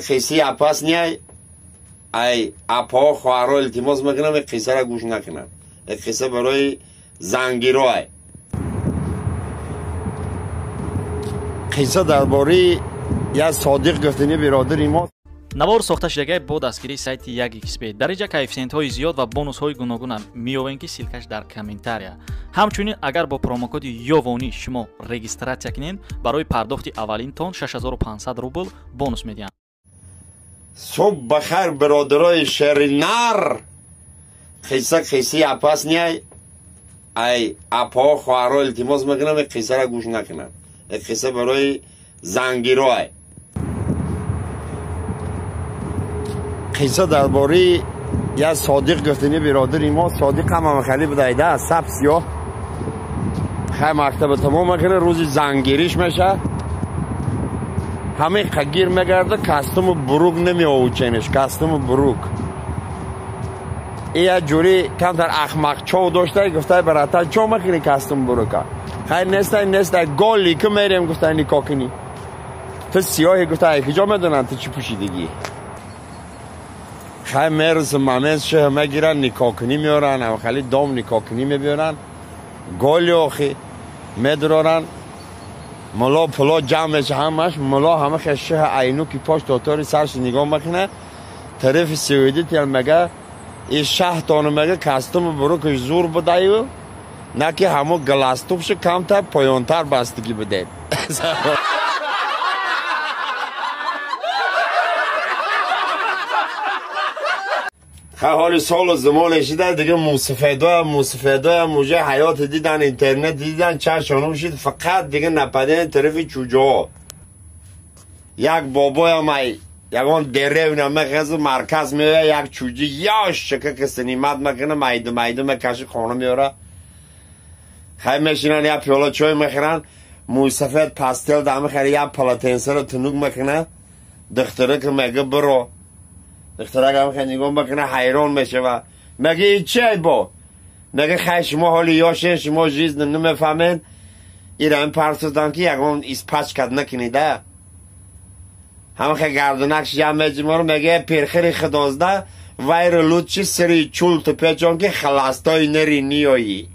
خیسی اپاس نیای ای اپا خواهرها التماس میکنم یک قصه را گوش نکنم. یک قصه برای زنگیرای. قصه درباره یک صادق گفتنی برادری ما. навор сохта шудагии бо дастгирии сайти 1xbet дар инҷа коэффициентҳои зиёд ва бонусҳои гуногуна меёбем ки силкаш дар комментария. ҳамчунин агар бо промокоди ёвонӣ шумо регистратсия кунед барои пардохти аввалинтон 6500 рубл бонус медиҳанд. صبح بخیر برادرای شهر نر. قصه اپاس نیای ای اپا خواهرها التماس میکنم یک قصه را گوش نکنم. یک قصه برای زنگیرای. قصه درباره یک صادق گفتنی برادری ما. صادق هم خیلی بدایده سب سیاه خیلی مکتب تمام میکنه. روزی زنگیریش میشه همه قگیر میگرده کاستوم بروک نمی آوچینش. کاستوم بروک ای جوری کم در اخمق چاو داشته گفته براتر چاو مکنی کاستوم بروکا خیلی نیسته گالی که میریم گفته نکاح کنی تو سیاهی گفته کجا میدونن تو چی پوشیدگی خیلی میرسه ممیز شه میگیرن نکاح کنی میارن هم خیلی دام نکاح کنی میبیارن گالی آخی میدرارن ملا پلا جمع میشه همش ملا همه خشه عینو که پاش تاتاری سرش نگاه میکنه طرف سویدی تیل مگه این شه تانو مگه کاستوم برو که زور بدهیو نه که همو گلاستوبش کمتر پایانتر بستگی بده. حال سال زمان شده دیگه موسفیدای موجه حیات دیدن اینترنت دیدن چشانو شد فقط دیگه نپدن طرف چوجا یک بابای هم یکان دره اونمه خیز مرکز میوه یک چوجی یاش چکه که سنیمت مکنه میده مکشی خانه میاره خیلی میشینن یک پیالا چای میخورن موسفید پستل دمه خیلی یک پلاتنسه رو تنوک میکنه دختره که مگه برو دختره هم خیلی نگاه بکنه حیران میشه و مگه ای چه با مگه خیلی شما حالی یاشه شما جیز نمیفهمین ایره این پرسیدن که یکمان ایس پچ کد نکنیده همه خیلی گردنکش جمعه جمعه رو مگه پیرخیری خدازده ویر لود چی سری چول تو پیچان که خلاستای نری نیایی